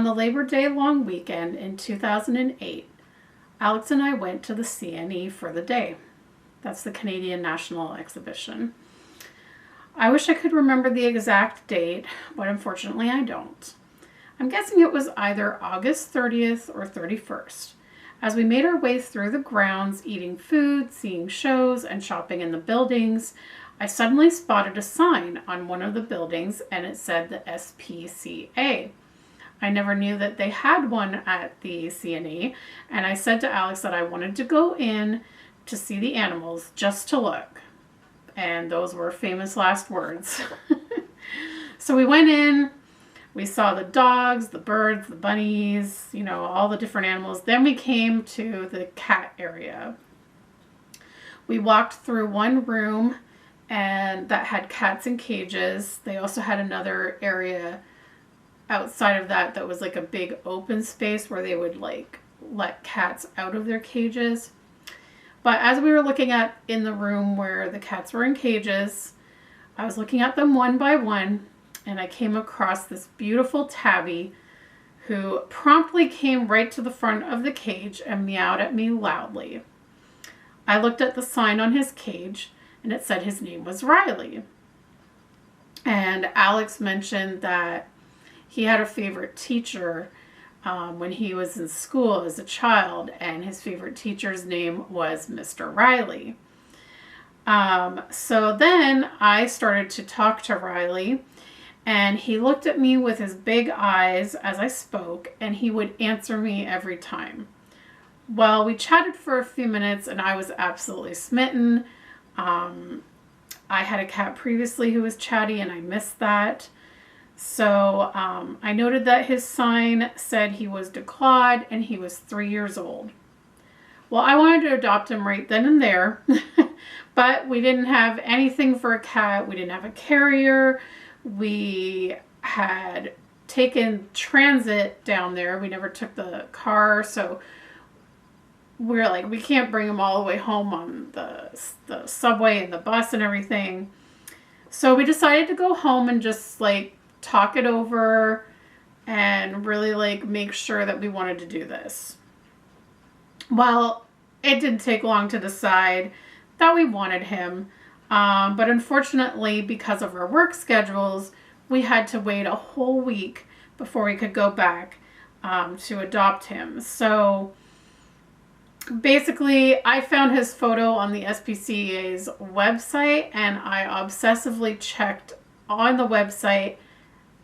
On the Labor Day long weekend in 2008, Alex and I went to the CNE for the day. That's the Canadian National Exhibition. I wish I could remember the exact date, but unfortunately I don't. I'm guessing it was either August 30th or 31st. As we made our way through the grounds, eating food, seeing shows, and shopping in the buildings, I suddenly spotted a sign on one of the buildings and it said the SPCA. I never knew that they had one at the CNE, and I said to Alex that I wanted to go in to see the animals just to look. And those were famous last words. So we went in, we saw the dogs, the birds, the bunnies, you know, all the different animals. Then we came to the cat area. We walked through one room and that had cats in cages. They also had another area outside of that that was like a big open space where they would like let cats out of their cages. But as we were looking at in the room where the cats were in cages, I was looking at them one by one, and I came across this beautiful tabby who promptly came right to the front of the cage and meowed at me loudly. I looked at the sign on his cage, and it said his name was Riley. And Alex mentioned that he had a favorite teacher when he was in school as a child, and his favorite teacher's name was Mr. Riley. So then I started to talk to Riley, and he looked at me with his big eyes as I spoke, and he would answer me every time. Well, we chatted for a few minutes, and I was absolutely smitten. I had a cat previously who was chatty, and I missed that. So I noted that his sign said he was declawed and he was 3 years old. Well, I wanted to adopt him right then and there, but we didn't have anything for a cat. We didn't have a carrier. We had taken transit down there. We never took the car, so we were like, we can't bring him all the way home on the subway and the bus and everything. So we decided to go home and just like talk it over and really like make sure that we wanted to do this. Well, it didn't take long to decide that we wanted him, but unfortunately, because of our work schedules, we had to wait a whole week before we could go back to adopt him. So basically, I found his photo on the SPCA's website, and I obsessively checked on the website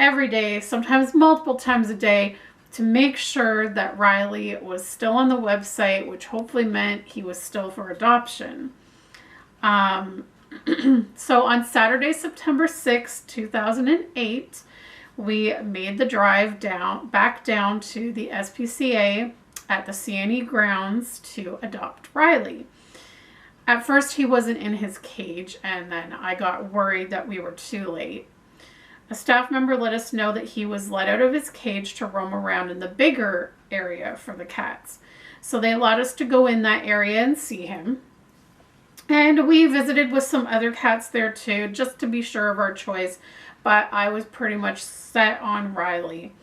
every day, sometimes multiple times a day, to make sure that Riley was still on the website, which hopefully meant he was still for adoption. So on Saturday, September 6, 2008, we made the drive back down to the SPCA at the CNE grounds to adopt Riley. At first, he wasn't in his cage, and then I got worried that we were too late. A staff member let us know that he was let out of his cage to roam around in the bigger area for the cats. So they allowed us to go in that area and see him. And we visited with some other cats there too, just to be sure of our choice. But I was pretty much set on Riley.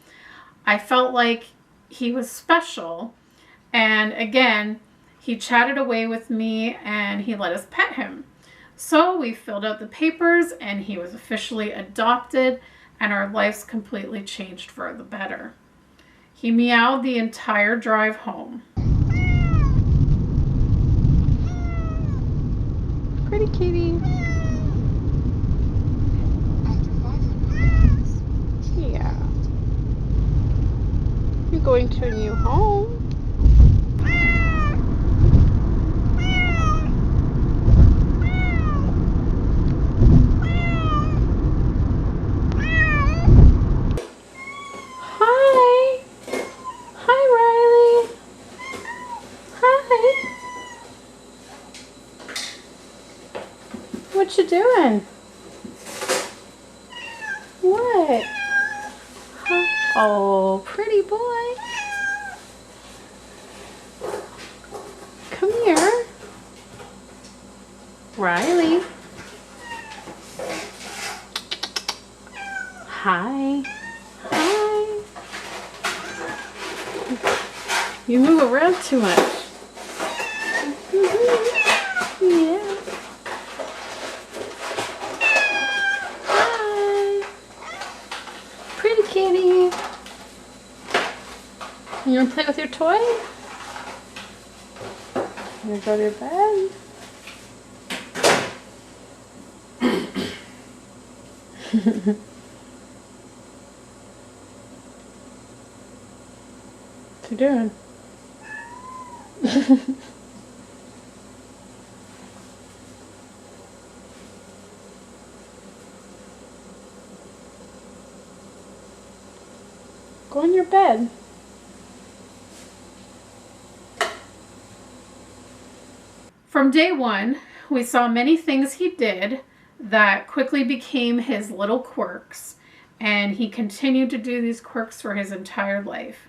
I felt like he was special. And again, he chatted away with me and he let us pet him. So we filled out the papers and he was officially adopted, and our lives completely changed for the better. He meowed the entire drive home. Pretty kitty. Yeah. You're going to a new home. What you doing? What? Huh? Oh, pretty boy. Come here. Riley. Hi. Hi. You move around too much. Yeah. Hi. Pretty kitty. You want to play with your toy? You want to go to your bed? What you doing? Go in your bed. From day one, we saw many things he did that quickly became his little quirks, and he continued to do these quirks for his entire life.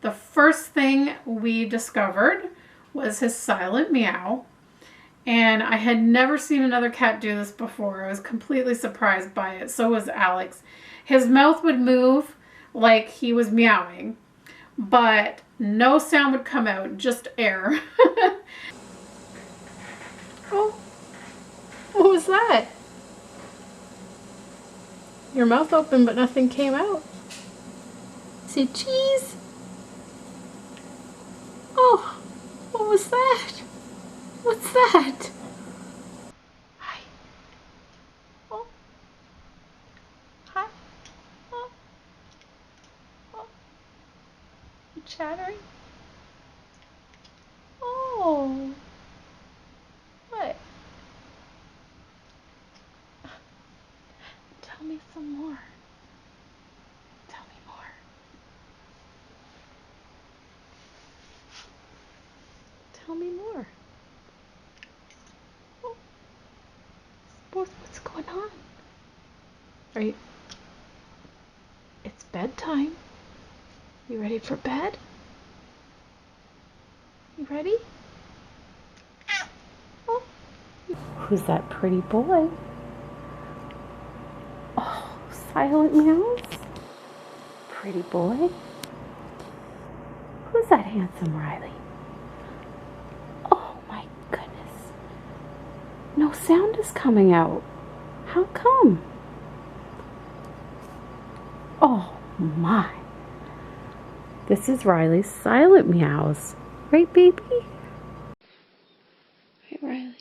The first thing we discovered was his silent meow, and I had never seen another cat do this before. I was completely surprised by it. So was Alex. His mouth would move like he was meowing, but no sound would come out, just air. Oh, what was that? Your mouth opened, but nothing came out. Say cheese. Oh, what was that? What's that? Hi. Oh. Hi. Oh. Oh. You chattering? Oh. What? Tell me some more. Tell me more. Tell me more. Oh. What's going on? Are you... It's bedtime. You ready for bed? You ready? Oh. Who's that pretty boy? Oh, silent meows? Pretty boy? Who's that handsome Riley? Oh my goodness. No sound is coming out. How come? Oh my. This is Riley's silent meows. Right, baby? Hey, Riley.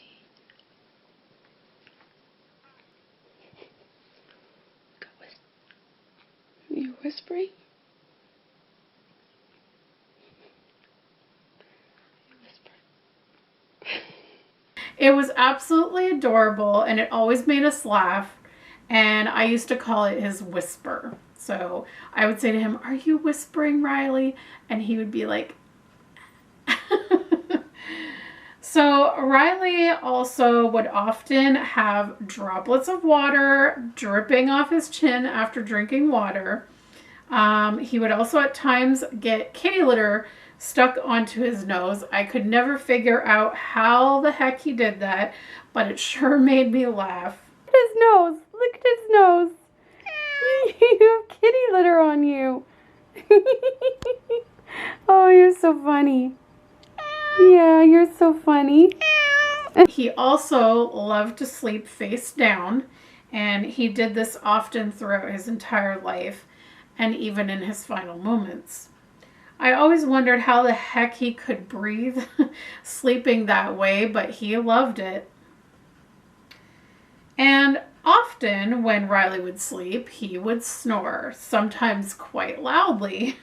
You're whispering? It was absolutely adorable, and it always made us laugh, and I used to call it his whisper. So I would say to him, "Are you whispering, Riley?" And he would be like, So Riley also would often have droplets of water dripping off his chin after drinking water. He would also at times get kitty litter stuck onto his nose. I could never figure out how the heck he did that, but it sure made me laugh. Look at his nose. Look at his nose. You have kitty litter on you. Oh, you're so funny. Yeah, you're so funny. He also loved to sleep face down, and he did this often throughout his entire life and even in his final moments. I always wondered how the heck he could breathe sleeping that way, but he loved it. And often when Riley would sleep, he would snore, sometimes quite loudly.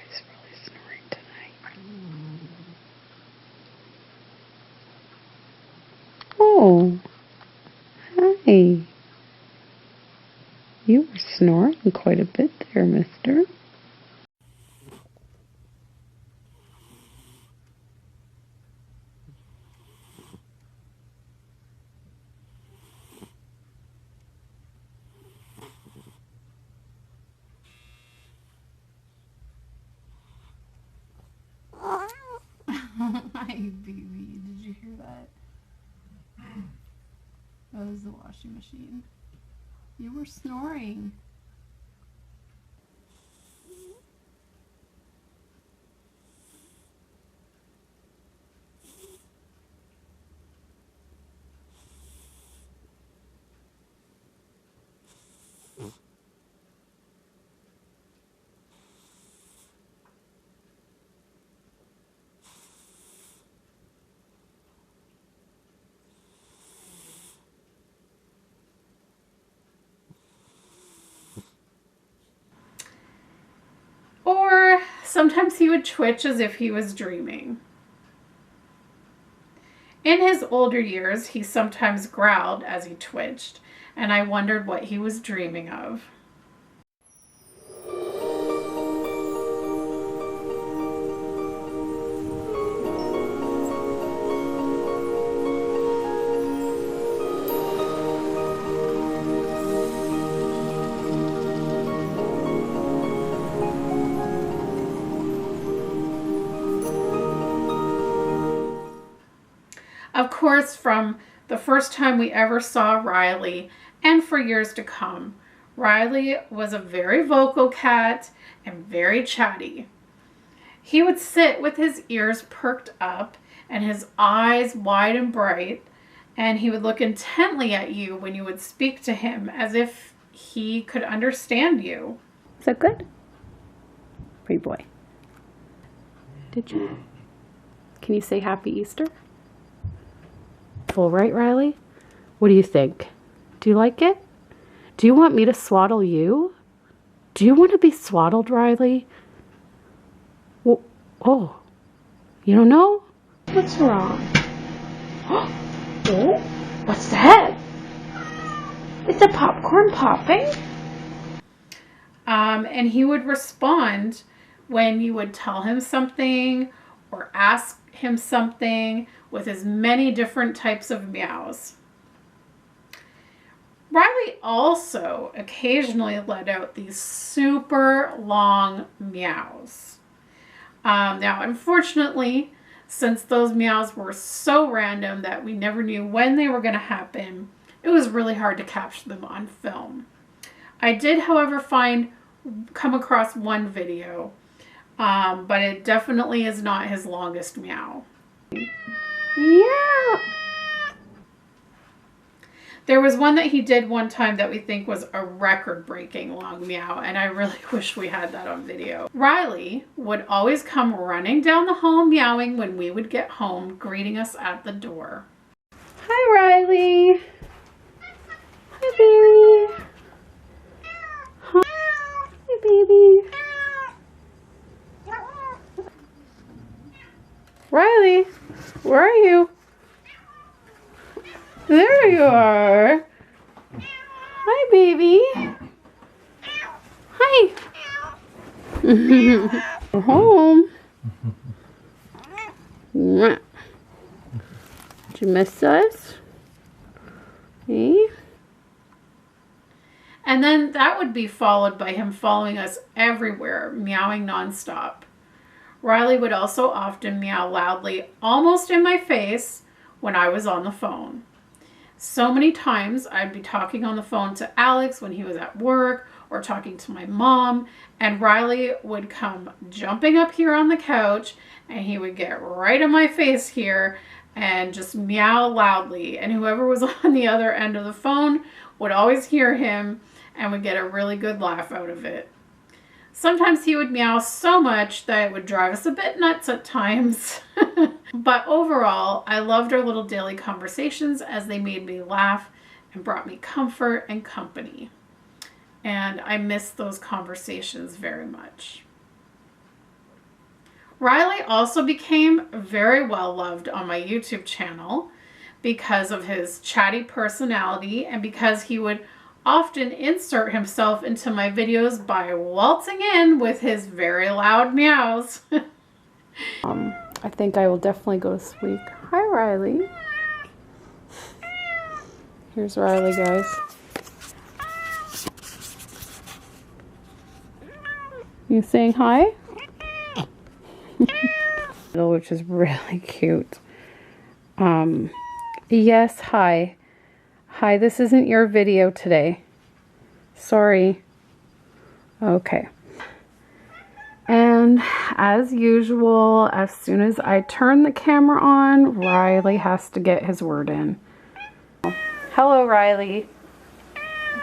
He's really snoring tonight. Oh, hi. You were snoring quite a bit there, mister. was the washing machine. You were snoring. Or sometimes he would twitch as if he was dreaming. In his older years, he sometimes growled as he twitched, and I wondered what he was dreaming of. Of course, from the first time we ever saw Riley, and for years to come, Riley was a very vocal cat and very chatty. He would sit with his ears perked up and his eyes wide and bright, and he would look intently at you when you would speak to him as if he could understand you. Is that good? Pretty boy. Did you? Can you say Happy Easter? Full, right, Riley? What do you think? Do you like it? Do you want me to swaddle you? Do you want to be swaddled, Riley? Well, oh, you don't know? What's wrong? Oh, what's that? Is the popcorn popping? And he would respond when you would tell him something or ask him something with as many different types of meows. Riley also occasionally let out these super long meows. Now, unfortunately, since those meows were so random that we never knew when they were going to happen, it was really hard to capture them on film. I did, however, come across one video, but it definitely is not his longest meow. Yeah. There was one that he did one time that we think was a record-breaking long meow, and I really wish we had that on video. Riley would always come running down the hall meowing when we would get home, greeting us at the door. Hi, Riley. Hi, baby. Hi, baby. Riley, where are you? There you are. Hi, baby. Hi. We're home. Did you miss us? Hey? And then that would be followed by him following us everywhere, meowing nonstop. Riley would also often meow loudly, almost in my face, when I was on the phone. So many times I'd be talking on the phone to Alex when he was at work or talking to my mom, and Riley would come jumping up here on the couch and he would get right in my face here and just meow loudly, and whoever was on the other end of the phone would always hear him and would get a really good laugh out of it. Sometimes he would meow so much that it would drive us a bit nuts at times. But overall, I loved our little daily conversations as they made me laugh and brought me comfort and company. And I miss those conversations very much. Riley also became very well loved on my YouTube channel because of his chatty personality and because he would often insert himself into my videos by waltzing in with his very loud meows. I think I will definitely go to sleep. Hi, Riley. Here's Riley, guys. You saying hi? Which is really cute. Yes, hi. Hi, this isn't your video today. Sorry. Okay. And as usual, as soon as I turn the camera on, Riley has to get his word in. Hello, Riley.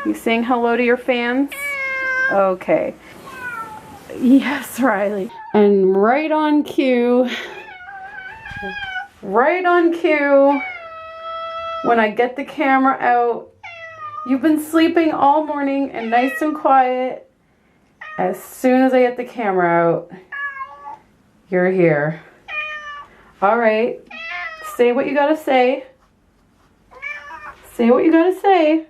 You saying hello to your fans? Okay. Yes, Riley. And right on cue, when I get the camera out, you've been sleeping all morning and nice and quiet. As soon as I get the camera out, you're here. All right, say what you gotta say. Say what you gotta say.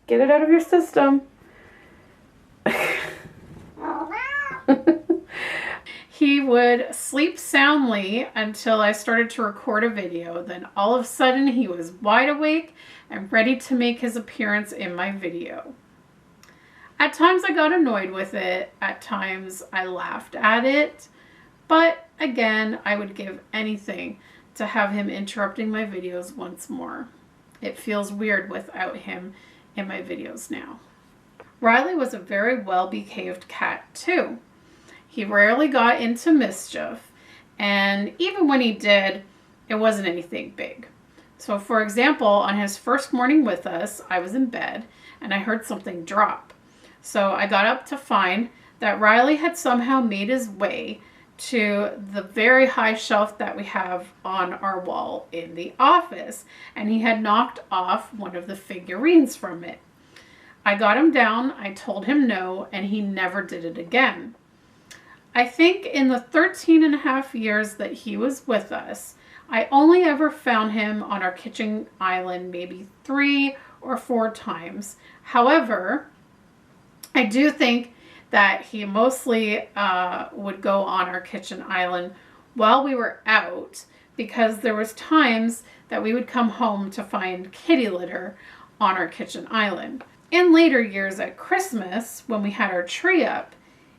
Get it out of your system. He would sleep soundly until I started to record a video. Then all of a sudden he was wide awake and ready to make his appearance in my video. At times I got annoyed with it. At times I laughed at it. But again, I would give anything to have him interrupting my videos once more. It feels weird without him in my videos now. Riley was a very well-behaved cat too. He rarely got into mischief, and even when he did, it wasn't anything big. So for example, on his first morning with us, I was in bed and I heard something drop. So I got up to find that Riley had somehow made his way to the very high shelf that we have on our wall in the office, and he had knocked off one of the figurines from it. I got him down, I told him no, and he never did it again. I think in the 13 and a half years that he was with us, I only ever found him on our kitchen island maybe 3 or 4 times. However, I do think that he mostly would go on our kitchen island while we were out, because there was times that we would come home to find kitty litter on our kitchen island. In later years at Christmas, when we had our tree up,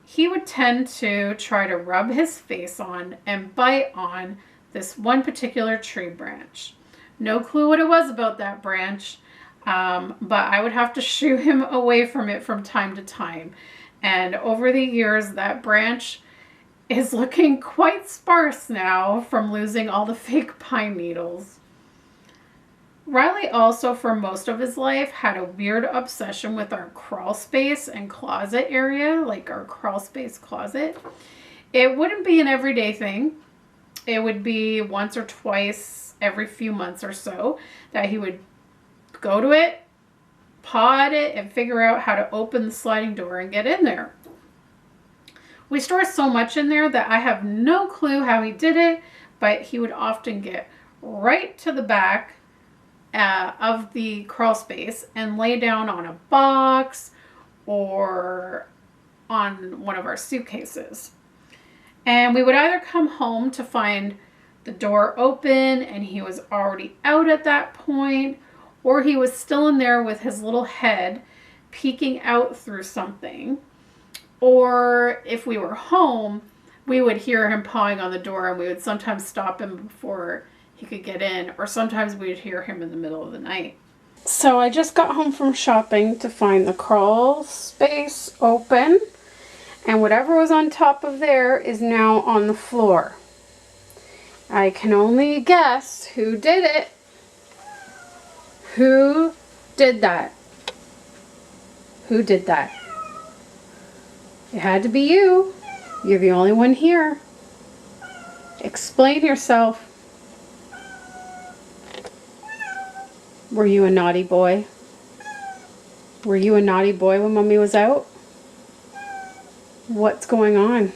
he would tend to try to rub his face on and bite on this one particular tree branch. No clue what it was about that branch, but I would have to shoo him away from it from time to time. And over the years, that branch is looking quite sparse now from losing all the fake pine needles. Riley also, for most of his life, had a weird obsession with our crawl space and closet area, like our crawl space closet. It wouldn't be an everyday thing. It would be once or twice every few months or so that he would go to it, paw at it, and figure out how to open the sliding door and get in there. We store so much in there that I have no clue how he did it, but he would often get right to the back of the crawl space and lay down on a box or on one of our suitcases. And we would either come home to find the door open and he was already out at that point, or he was still in there with his little head peeking out through something. Or if we were home, we would hear him pawing on the door and we would sometimes stop him before he could get in, or sometimes we'd hear him in the middle of the night. So I just got home from shopping to find the crawl space open, and whatever was on top of there is now on the floor. I can only guess who did it. Who did that? Who did that? It had to be you. You're the only one here. Explain yourself. Were you a naughty boy? Were you a naughty boy when Mommy was out? What's going on?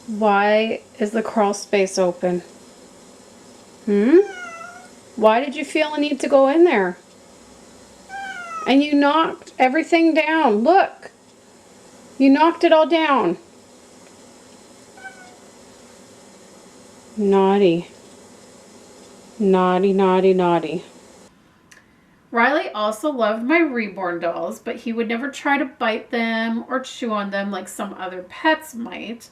Why is the crawl space open? Why did you feel a need to go in there? And you knocked everything down. Look! You knocked it all down. Naughty. Naughty, naughty, naughty. Riley also loved my reborn dolls, but he would never try to bite them or chew on them like some other pets might.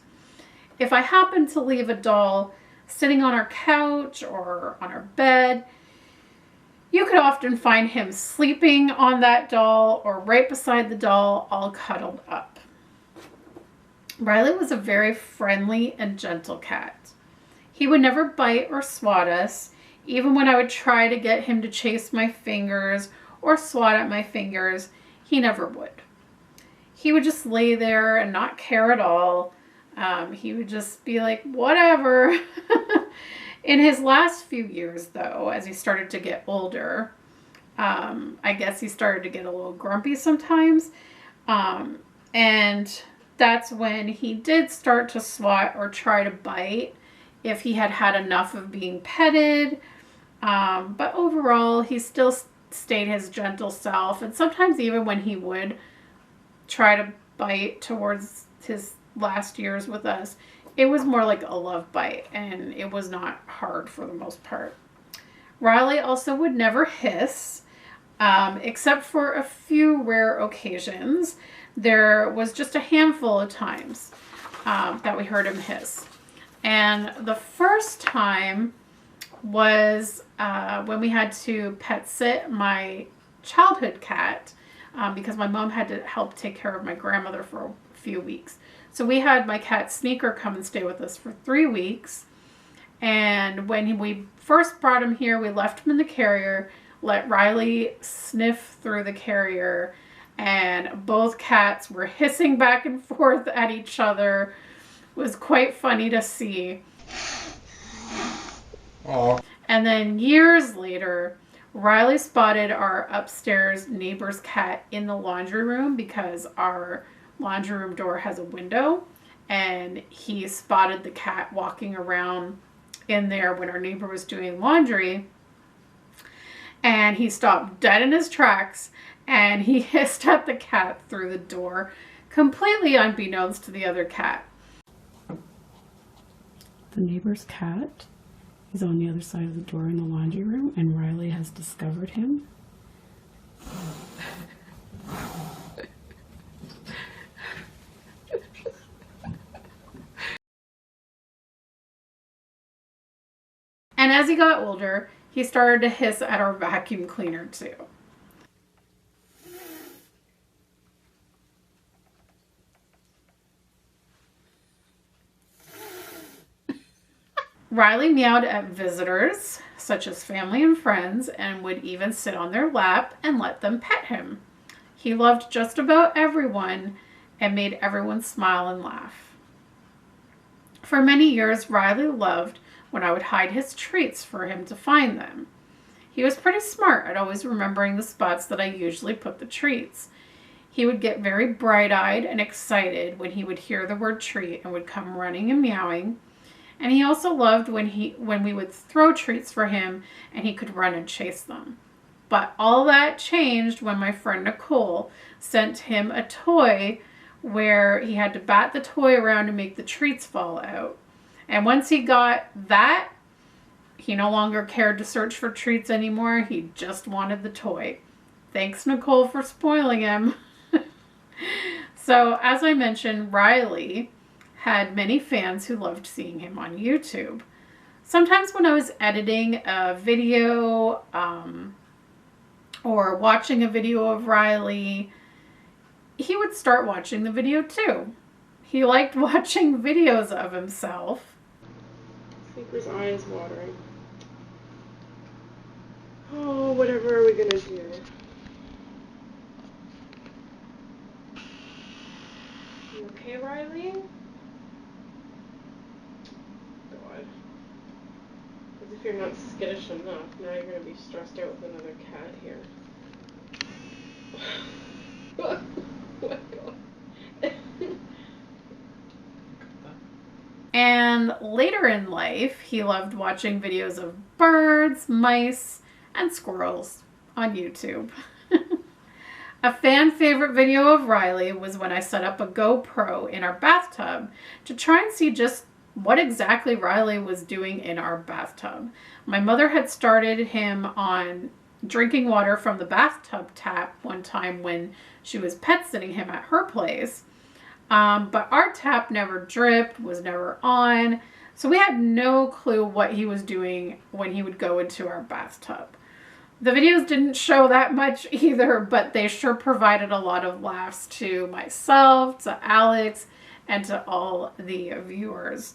If I happened to leave a doll sitting on our couch or on our bed, You could often find him sleeping on that doll or right beside the doll, all cuddled up. Riley was a very friendly and gentle cat. He would never bite or swat us, even when I would try to get him to chase my fingers or swat at my fingers, he never would. He would just lay there and not care at all. He would just be like, whatever. In his last few years, though, as he started to get older, I guess he started to get a little grumpy sometimes. And that's when he did start to swat or try to bite if he had had enough of being petted. But overall, he still stayed his gentle self. And sometimes even when he would try to bite towards his last years with us, it was more like a love bite, and it was not hard for the most part. Riley also would never hiss, except for a few rare occasions. There was just a handful of times that we heard him hiss. And the first time was when we had to pet sit my childhood cat, because my mom had to help take care of my grandmother for a few weeks. So we had my cat Sneaker come and stay with us for 3 weeks. And when we first brought him here, we left him in the carrier, let Riley sniff through the carrier, and both cats were hissing back and forth at each other. It was quite funny to see. Aww. And then years later, Riley spotted our upstairs neighbor's cat in the laundry room because our laundry room door has a window, and he spotted the cat walking around in there when our neighbor was doing laundry, and he stopped dead in his tracks and he hissed at the cat through the door, completely unbeknownst to the other cat. The neighbor's cat is on the other side of the door in the laundry room, and Riley has discovered him. And as he got older, he started to hiss at our vacuum cleaner too. Riley meowed at visitors, such as family and friends, and would even sit on their lap and let them pet him. He loved just about everyone and made everyone smile and laugh. For many years, Riley loved when I would hide his treats for him to find them. He was pretty smart at always remembering the spots that I usually put the treats. He would get very bright-eyed and excited when he would hear the word treat and would come running and meowing. And he also loved when we would throw treats for him and he could run and chase them. But all that changed when my friend Nicole sent him a toy where he had to bat the toy around to make the treats fall out. And once he got that, he no longer cared to search for treats anymore. He just wanted the toy. Thanks, Nicole, for spoiling him. So, as I mentioned, Riley had many fans who loved seeing him on YouTube. Sometimes when I was editing a video or watching a video of Riley, he would start watching the video too. He liked watching videos of himself. Sneaker's eye is watering. Oh, whatever are we gonna do? You okay, Riley? God. As if you're not skittish enough, now you're gonna be stressed out with another cat here. Oh my God. And later in life, he loved watching videos of birds, mice, and squirrels on YouTube. A fan favorite video of Riley was when I set up a GoPro in our bathtub to try and see just what exactly Riley was doing in our bathtub. My mother had started him on drinking water from the bathtub tap one time when she was pet sitting him at her place. But our tap never dripped, was never on, so we had no clue what he was doing when he would go into our bathtub. The videos didn't show that much either, but they sure provided a lot of laughs to myself, to Alex, and to all the viewers.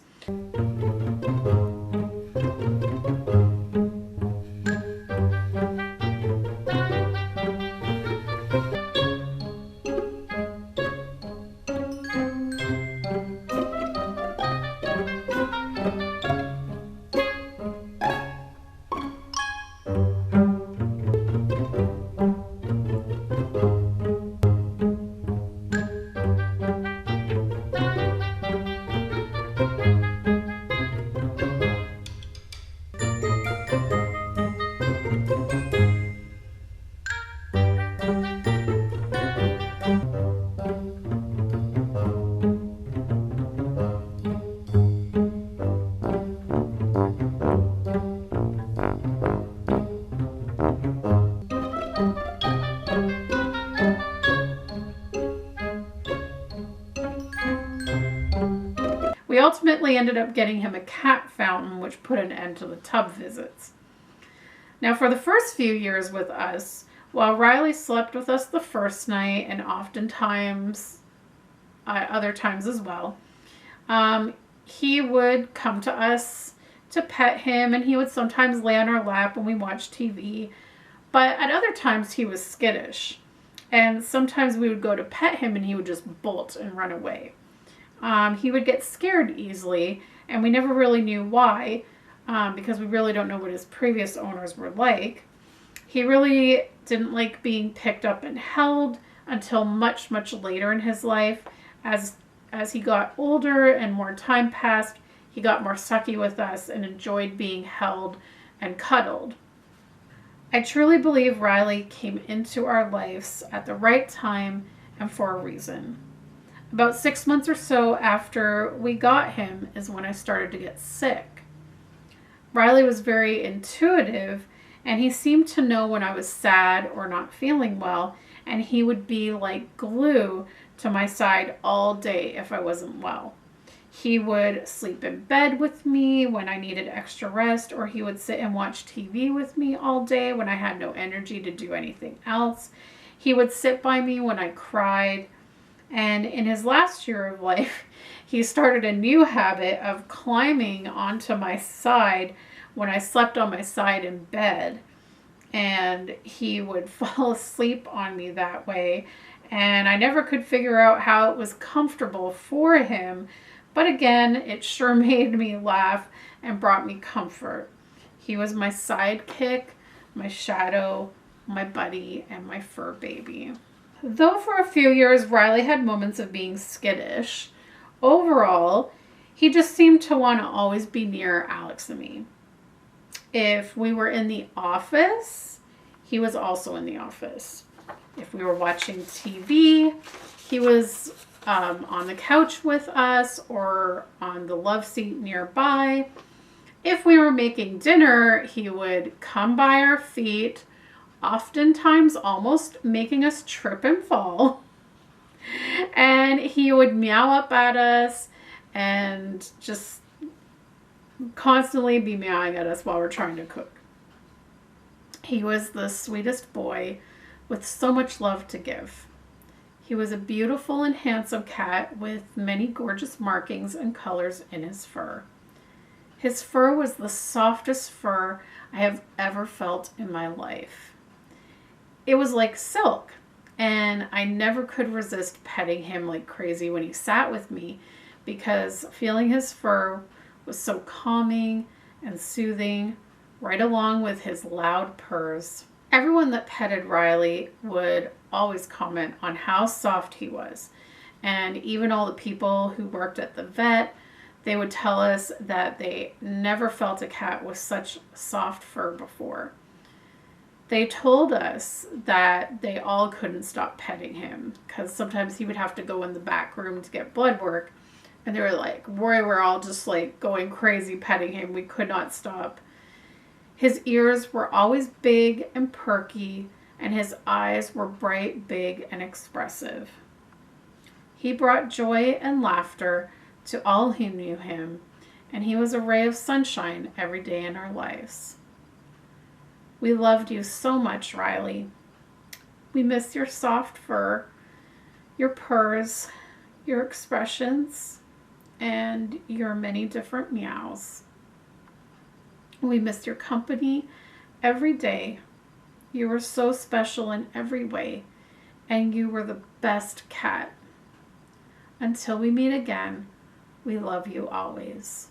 We ultimately ended up getting him a cat fountain, which put an end to the tub visits. Now, for the first few years with us, while Riley slept with us the first night and oftentimes other times as well, he would come to us to pet him, and he would sometimes lay on our lap when we watched TV. But at other times, he was skittish. And sometimes we would go to pet him, and he would just bolt and run away. He would get scared easily, and we never really knew why, because we really don't know what his previous owners were like. He really didn't like being picked up and held until much, much later in his life. As he got older and more time passed, he got more sucky with us and enjoyed being held and cuddled. I truly believe Riley came into our lives at the right time and for a reason. About 6 months or so after we got him is when I started to get sick. Riley was very intuitive, and he seemed to know when I was sad or not feeling well, and he would be like glue to my side all day if I wasn't well. He would sleep in bed with me when I needed extra rest, or he would sit and watch TV with me all day when I had no energy to do anything else. He would sit by me when I cried. And in his last year of life, he started a new habit of climbing onto my side when I slept on my side in bed. And he would fall asleep on me that way. And I never could figure out how it was comfortable for him. But again, it sure made me laugh and brought me comfort. He was my sidekick, my shadow, my buddy, and my fur baby. Though for a few years Riley had moments of being skittish, overall, he just seemed to want to always be near Alex and me. If we were in the office, he was also in the office. If we were watching TV, he was on the couch with us or on the love seat nearby. If we were making dinner, he would come by our feet, oftentimes almost making us trip and fall. And he would meow up at us and just constantly be meowing at us while we're trying to cook. He was the sweetest boy with so much love to give. He was a beautiful and handsome cat with many gorgeous markings and colors in his fur. His fur was the softest fur I have ever felt in my life. It was like silk, and I never could resist petting him like crazy when he sat with me, because feeling his fur was so calming and soothing, right along with his loud purrs. Everyone that petted Riley would always comment on how soft he was, and even all the people who worked at the vet, they would tell us that they never felt a cat with such soft fur before. They told us that they all couldn't stop petting him because sometimes he would have to go in the back room to get blood work. And they were like, we were all just like going crazy petting him. We could not stop. His ears were always big and perky, and his eyes were bright, big, and expressive. He brought joy and laughter to all who knew him, and he was a ray of sunshine every day in our lives. We loved you so much, Riley. We miss your soft fur, your purrs, your expressions, and your many different meows. We miss your company every day. You were so special in every way, and you were the best cat. Until we meet again, we love you always.